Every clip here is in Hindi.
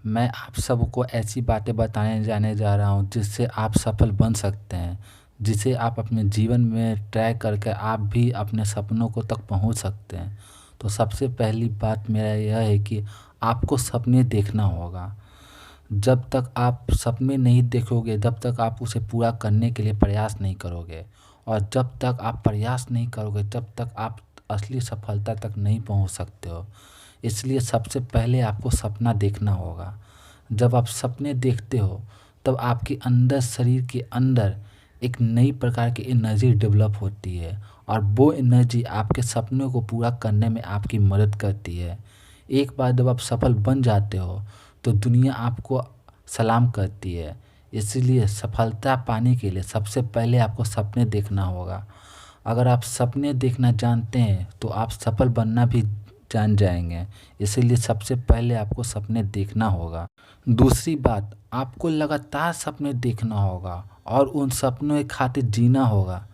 मैं आप सबको ऐसी बातें बताने जाने जा रहा हूँ जिससे आप सफल बन सकते हैं, जिसे आप अपने जीवन में ट्राई करके आप भी अपने सपनों को तक पहुँच सकते हैं। तो सबसे पहली बात मेरा यह है कि आपको सपने देखना होगा। जब तक आप सपने नहीं देखोगे, जब तक आप उसे पूरा करने के लिए प्रयास नहीं करोगे और जब तक आप प्रयास नहीं करोगे, तब तक आप असली सफलता तक नहीं पहुँच सकते हो। इसलिए सबसे पहले आपको सपना देखना होगा। जब आप सपने देखते हो तब आपके अंदर, शरीर के अंदर एक नई प्रकार की एनर्जी डेवलप होती है और वो एनर्जी आपके सपनों को पूरा करने में आपकी मदद करती है। एक बार जब आप सफल बन जाते हो तो दुनिया आपको सलाम करती है। इसलिए सफलता पाने के लिए सबसे पहले आपको सपने देखना होगा। अगर आप सपने देखना जानते हैं तो आप सफल बनना भी जान जाएंगे। इसीलिए सबसे पहले आपको सपने देखना होगा। दूसरी बात, आपको लगातार सपने देखना होगा और उन सपनों के खातिर जीना होगा।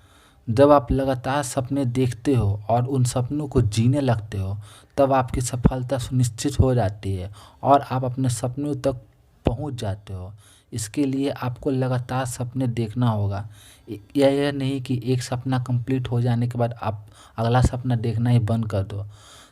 जब आप लगातार सपने देखते हो और उन सपनों को जीने लगते हो, तब आपकी सफलता सुनिश्चित हो जाती है और आप अपने सपनों तक पहुंच जाते हो। इसके लिए आपको लगातार सपने देखना होगा। यह नहीं कि एक सपना कंप्लीट हो जाने के बाद आप अगला सपना देखना ही बंद कर दो।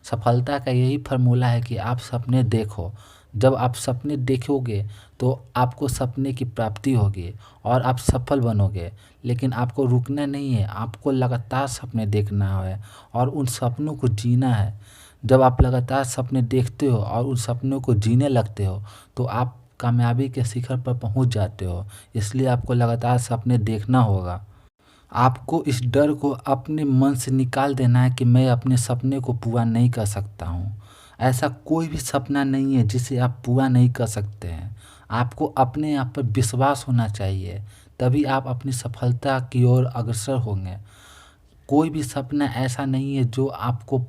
सफलता का यही फार्मूला है कि आप सपने देखो। जब आप सपने देखोगे तो आपको सपने की प्राप्ति होगी और आप सफल बनोगे। लेकिन आपको रुकना नहीं है, आपको लगातार सपने देखना है और उन सपनों को जीना है। जब आप लगातार सपने देखते हो और उन सपनों को जीने लगते हो तो आप कामयाबी के शिखर पर पहुंच जाते हो। इसलिए आपको लगातार सपने देखना होगा। आपको इस डर को अपने मन से निकाल देना है कि मैं अपने सपने को पूरा नहीं कर सकता हूँ। ऐसा कोई भी सपना नहीं है जिसे आप पूरा नहीं कर सकते हैं। आपको अपने आप पर विश्वास होना चाहिए, तभी आप अपनी सफलता की ओर अग्रसर होंगे। कोई भी सपना ऐसा नहीं है जो आपको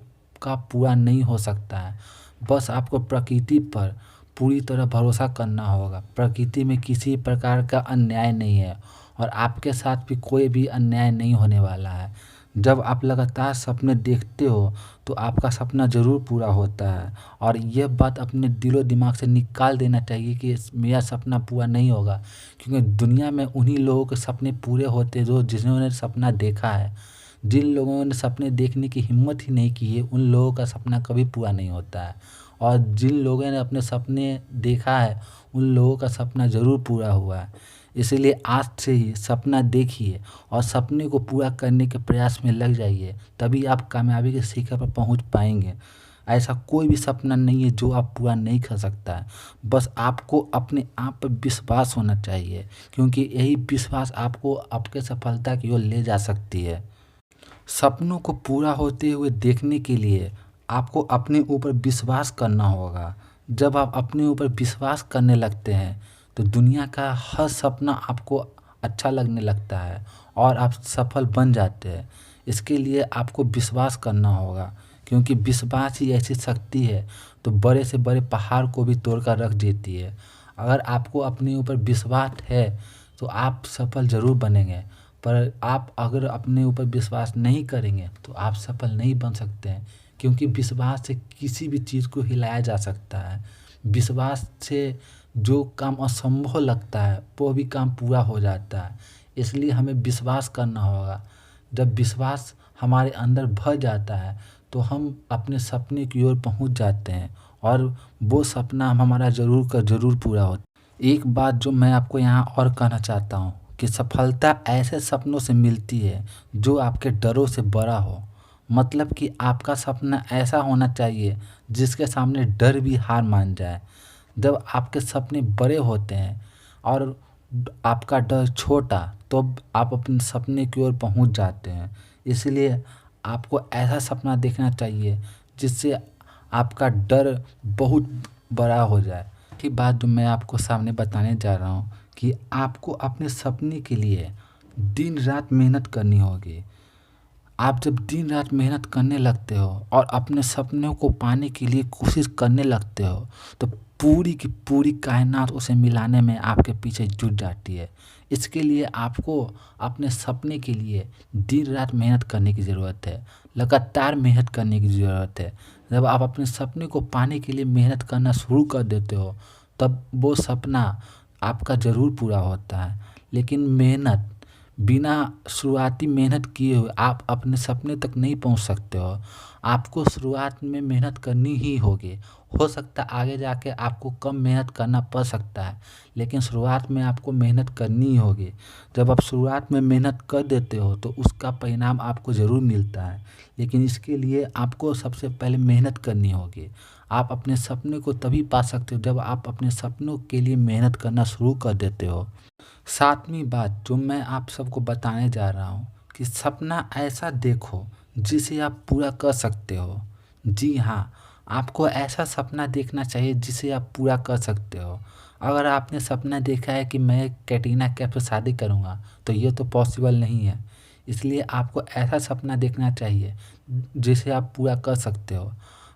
का पूरा नहीं हो सकता है। बस आपको प्रकृति पर पूरी तरह भरोसा करना होगा। प्रकृति में किसी प्रकार का अन्याय नहीं है और आपके साथ भी कोई भी अन्याय नहीं होने वाला है। जब आप लगातार सपने देखते हो तो आपका सपना ज़रूर पूरा होता है और यह बात अपने दिलो दिमाग से निकाल देना चाहिए कि मेरा सपना पूरा नहीं होगा, क्योंकि दुनिया में उन्हीं लोगों के सपने पूरे होते हैं जो जिन्होंने सपना देखा है। जिन लोगों ने सपने देखने की हिम्मत ही नहीं की है, उन लोगों का सपना कभी पूरा नहीं होता है और जिन लोगों ने अपने सपने देखा है, उन लोगों का सपना ज़रूर पूरा हुआ है। इसीलिए आज से ही सपना देखिए और सपने को पूरा करने के प्रयास में लग जाइए, तभी आप कामयाबी के शिखर पर पहुंच पाएंगे। ऐसा कोई भी सपना नहीं है जो आप पूरा नहीं कर सकता है। बस आपको अपने आप पर विश्वास होना चाहिए, क्योंकि यही विश्वास आपको आपके सफलता की ओर ले जा सकती है। सपनों को पूरा होते हुए देखने के लिए आपको अपने ऊपर विश्वास करना होगा। जब आप अपने ऊपर विश्वास करने लगते हैं तो दुनिया का हर सपना आपको अच्छा लगने लगता है और आप सफल बन जाते हैं। इसके लिए आपको विश्वास करना होगा, क्योंकि विश्वास ही ऐसी शक्ति है तो बड़े से बड़े पहाड़ को भी तोड़कर रख देती है। अगर आपको अपने ऊपर विश्वास है तो आप सफल ज़रूर बनेंगे, पर आप अगर अपने ऊपर विश्वास नहीं करेंगे तो आप सफल नहीं बन सकते हैं, क्योंकि विश्वास से किसी भी चीज़ को हिलाया जा सकता है। विश्वास से जो काम असंभव लगता है वो भी काम पूरा हो जाता है। इसलिए हमें विश्वास करना होगा। जब विश्वास हमारे अंदर भर जाता है तो हम अपने सपने की ओर पहुंच जाते हैं और वो सपना हमारा ज़रूर का ज़रूर पूरा होता है। एक बात जो मैं आपको यहाँ और कहना चाहता हूँ कि सफलता ऐसे सपनों से मिलती है जो आपके डरों से बड़ा हो। मतलब कि आपका सपना ऐसा होना चाहिए जिसके सामने डर भी हार मान जाए। जब आपके सपने बड़े होते हैं और आपका डर छोटा, तो आप अपने सपने की ओर पहुंच जाते हैं। इसलिए आपको ऐसा सपना देखना चाहिए जिससे आपका डर बहुत बड़ा हो जाए। की बात जो मैं आपको सामने बताने जा रहा हूँ कि आपको अपने सपने के लिए दिन रात मेहनत करनी होगी। आप जब दिन रात मेहनत करने लगते हो और अपने सपनों को पाने के लिए कोशिश करने लगते हो तो पूरी की पूरी कायनात उसे मिलाने में आपके पीछे जुट जाती है। इसके लिए आपको अपने सपने के लिए दिन रात मेहनत करने की ज़रूरत है, लगातार मेहनत करने की ज़रूरत है। जब आप अपने सपने को पाने के लिए मेहनत करना शुरू कर देते हो तब वो सपना आपका ज़रूर पूरा होता है। लेकिन बिना शुरुआती मेहनत किए हुए आप अपने सपने तक नहीं पहुंच सकते हो। आपको शुरुआत में मेहनत करनी ही होगी। हो सकता है आगे जाके आपको कम मेहनत करना पड़ सकता है, लेकिन शुरुआत में आपको मेहनत करनी ही होगी। जब आप शुरुआत में मेहनत कर देते हो तो उसका परिणाम आपको ज़रूर मिलता है, लेकिन इसके लिए आपको सबसे पहले मेहनत करनी होगी। आप अपने सपने को तभी पा सकते हो जब आप अपने सपनों के लिए मेहनत करना शुरू कर देते हो। सातवीं बात जो मैं आप सबको बताने जा रहा हूँ कि सपना ऐसा देखो जिसे आप पूरा कर सकते हो। जी हाँ, आपको ऐसा सपना देखना चाहिए जिसे आप पूरा कर सकते हो। अगर आपने सपना देखा है कि मैं कैटरीना कैफ से शादी करूँगा, तो ये तो पॉसिबल नहीं है। इसलिए आपको ऐसा सपना देखना चाहिए जिसे आप पूरा कर सकते हो।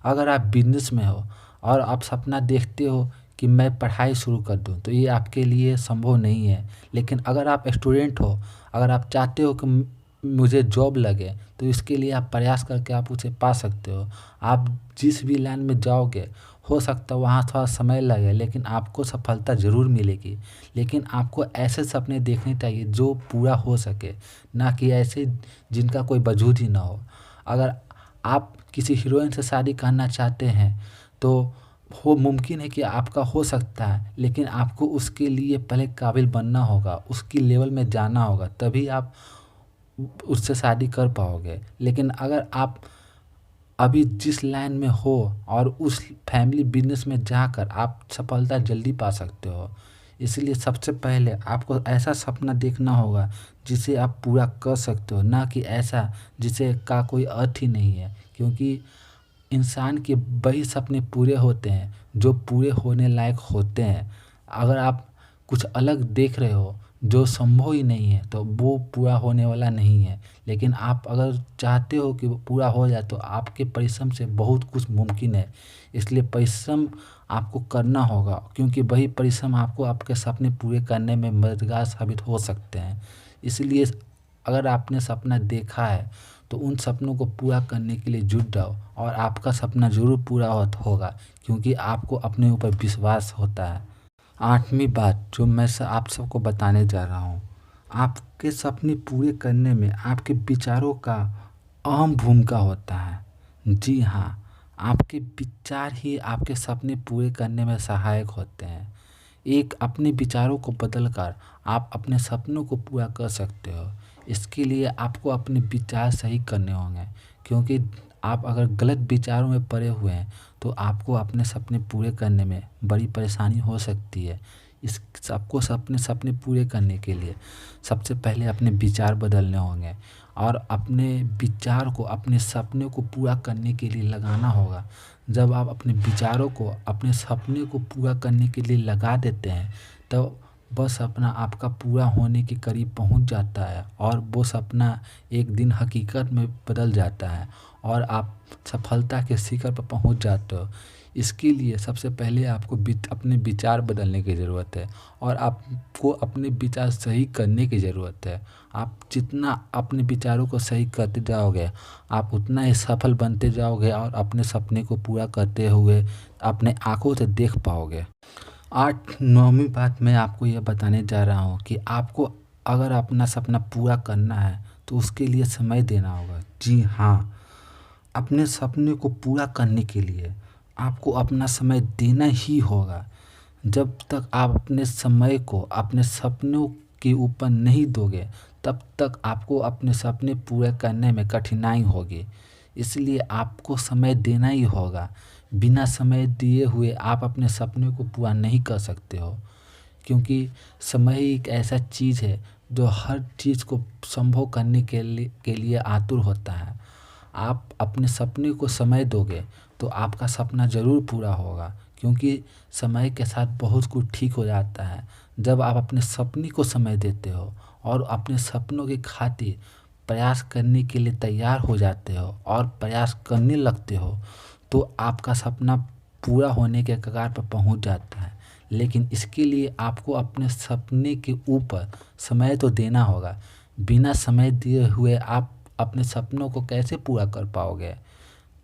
अगर आप बिज़नेस में हो और आप सपना देखते हो कि मैं पढ़ाई शुरू कर दूँ, तो ये आपके लिए संभव नहीं है। लेकिन अगर आप स्टूडेंट हो, अगर आप चाहते हो कि मुझे जॉब लगे, तो इसके लिए आप प्रयास करके आप उसे पा सकते हो। आप जिस भी लाइन में जाओगे, हो सकता है वहाँ थोड़ा समय लगे, लेकिन आपको सफलता ज़रूर मिलेगी। लेकिन आपको ऐसे सपने देखने चाहिए जो पूरा हो सके, ना कि ऐसे जिनका कोई वजूद ही ना हो। अगर आप किसी हीरोइन से शादी करना चाहते हैं, तो हो मुमकिन है कि आपका हो सकता है, लेकिन आपको उसके लिए पहले काबिल बनना होगा, उसकी लेवल में जाना होगा, तभी आप उससे शादी कर पाओगे। लेकिन अगर आप अभी जिस लाइन में हो और उस फैमिली बिजनेस में जाकर आप सफलता जल्दी पा सकते हो। इसलिए सबसे पहले आपको ऐसा सपना देखना होगा जिसे आप पूरा कर सकते हो, ना कि ऐसा जिसे का कोई अर्थ ही नहीं है। क्योंकि इंसान के वही सपने पूरे होते हैं जो पूरे होने लायक होते हैं। अगर आप कुछ अलग देख रहे हो जो संभव ही नहीं है, तो वो पूरा होने वाला नहीं है। लेकिन आप अगर चाहते हो कि वो पूरा हो जाए, तो आपके परिश्रम से बहुत कुछ मुमकिन है। इसलिए परिश्रम आपको करना होगा, क्योंकि वही परिश्रम आपको आपके सपने पूरे करने में मददगार साबित हो सकते हैं। इसलिए अगर आपने सपना देखा है, तो उन सपनों को पूरा करने के लिए जुट जाओ और आपका सपना ज़रूर पूरा होगा, क्योंकि आपको अपने ऊपर विश्वास होता है। आठवीं बात जो मैं आप सबको बताने जा रहा हूँ, आपके सपने पूरे करने में आपके विचारों का अहम भूमिका होता है। जी हाँ, आपके विचार ही आपके सपने पूरे करने में सहायक होते हैं। एक अपने विचारों को बदलकर आप अपने सपनों को पूरा कर सकते हो। इसके लिए आपको अपने विचार सही करने होंगे, क्योंकि आप अगर गलत विचारों में पड़े हुए हैं, तो आपको अपने सपने पूरे करने में बड़ी परेशानी हो सकती है। इस सबको अपने सपने पूरे करने के लिए सबसे पहले अपने विचार बदलने होंगे और अपने विचार को अपने सपने को पूरा करने के लिए लगाना होगा। जब आप अपने विचारों को अपने सपने को पूरा करने के लिए लगा देते हैं, तो वह सपना आपका पूरा होने के करीब पहुंच जाता है और वो सपना एक दिन हकीकत में बदल जाता है और आप सफलता के शिखर पर पहुंच जाते हो। इसके लिए सबसे पहले आपको अपने विचार बदलने की ज़रूरत है और आपको अपने विचार सही करने की ज़रूरत है। आप जितना अपने विचारों को सही करते जाओगे, आप उतना ही सफल बनते जाओगे और अपने सपने को पूरा करते हुए अपने आँखों से देख पाओगे। 9वीं बात मैं आपको यह बताने जा रहा हूँ कि आपको अगर अपना सपना पूरा करना है, तो उसके लिए समय देना होगा। जी हाँ, अपने सपने को पूरा करने के लिए आपको अपना समय देना ही होगा। जब तक आप अपने समय को अपने सपनों के ऊपर नहीं दोगे, तब तक आपको अपने सपने पूरे करने में कठिनाई होगी। इसलिए आपको समय देना ही होगा। बिना समय दिए हुए आप अपने सपने को पूरा नहीं कर सकते हो, क्योंकि समय एक ऐसा चीज़ है जो हर चीज़ को संभव करने के लिए आतुर होता है। आप अपने सपने को समय दोगे, तो आपका सपना ज़रूर पूरा होगा, क्योंकि समय के साथ बहुत कुछ ठीक हो जाता है। जब आप अपने सपने को समय देते हो और अपने सपनों की खातिर प्रयास करने के लिए तैयार हो जाते हो और प्रयास करने लगते हो, तो आपका सपना पूरा होने के कगार पर पहुंच जाता है। लेकिन इसके लिए आपको अपने सपने के ऊपर समय तो देना होगा। बिना समय दिए हुए आप अपने सपनों को कैसे पूरा कर पाओगे?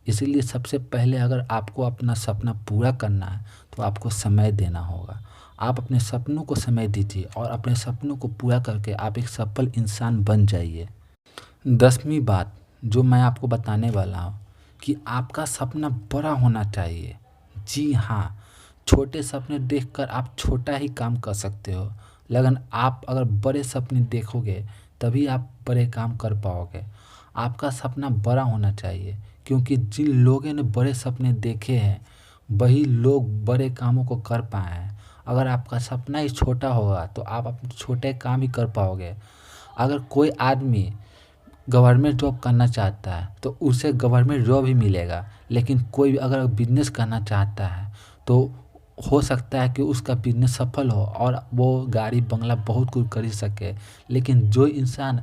इसीलिए सबसे पहले अगर आपको अपना सपना पूरा करना है, तो आपको समय देना होगा। आप अपने सपनों को समय दीजिए और अपने सपनों को पूरा करके आप एक सफल इंसान बन जाइए। 10वीं बात जो मैं आपको बताने वाला हूँ कि आपका सपना बड़ा होना चाहिए। जी हाँ, छोटे सपने देखकर आप छोटा ही काम कर सकते हो, लेकिन आप अगर बड़े सपने देखोगे तभी आप बड़े काम कर पाओगे। आपका सपना बड़ा होना चाहिए, क्योंकि जिन लोगों ने बड़े सपने देखे हैं वही लोग बड़े कामों को कर पाए हैं। अगर आपका सपना ही छोटा होगा तो आप अपने छोटे काम ही कर पाओगे। अगर कोई आदमी गवर्नमेंट जॉब करना चाहता है तो उसे गवर्नमेंट जॉब ही मिलेगा, लेकिन कोई अगर बिजनेस करना चाहता है तो हो सकता है कि उसका बिजनेस सफल हो और वो गाड़ी बंगला बहुत कुछ खरीद सके। लेकिन जो इंसान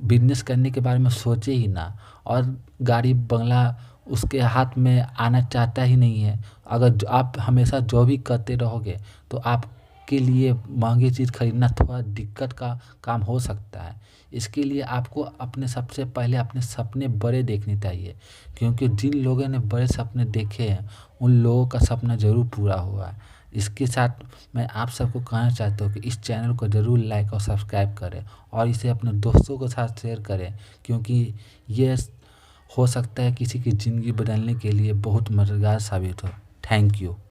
बिजनेस करने के बारे में सोचे ही ना और गाड़ी बंगला उसके हाथ में आना चाहता ही नहीं है, अगर आप हमेशा जॉब ही करते रहोगे तो आपके लिए महंगी चीज़ खरीदना थोड़ा दिक्कत का काम हो सकता है। इसके लिए आपको अपने सबसे पहले अपने सपने बड़े देखने चाहिए, क्योंकि जिन लोगों ने बड़े सपने देखे हैं उन लोगों का सपना ज़रूर पूरा हुआ है। इसके साथ मैं आप सबको कहना चाहता हूँ कि इस चैनल को ज़रूर लाइक और सब्सक्राइब करें और इसे अपने दोस्तों के साथ शेयर करें, क्योंकि ये हो सकता है किसी की ज़िंदगी बदलने के लिए बहुत मददगार साबित हो। Thank you.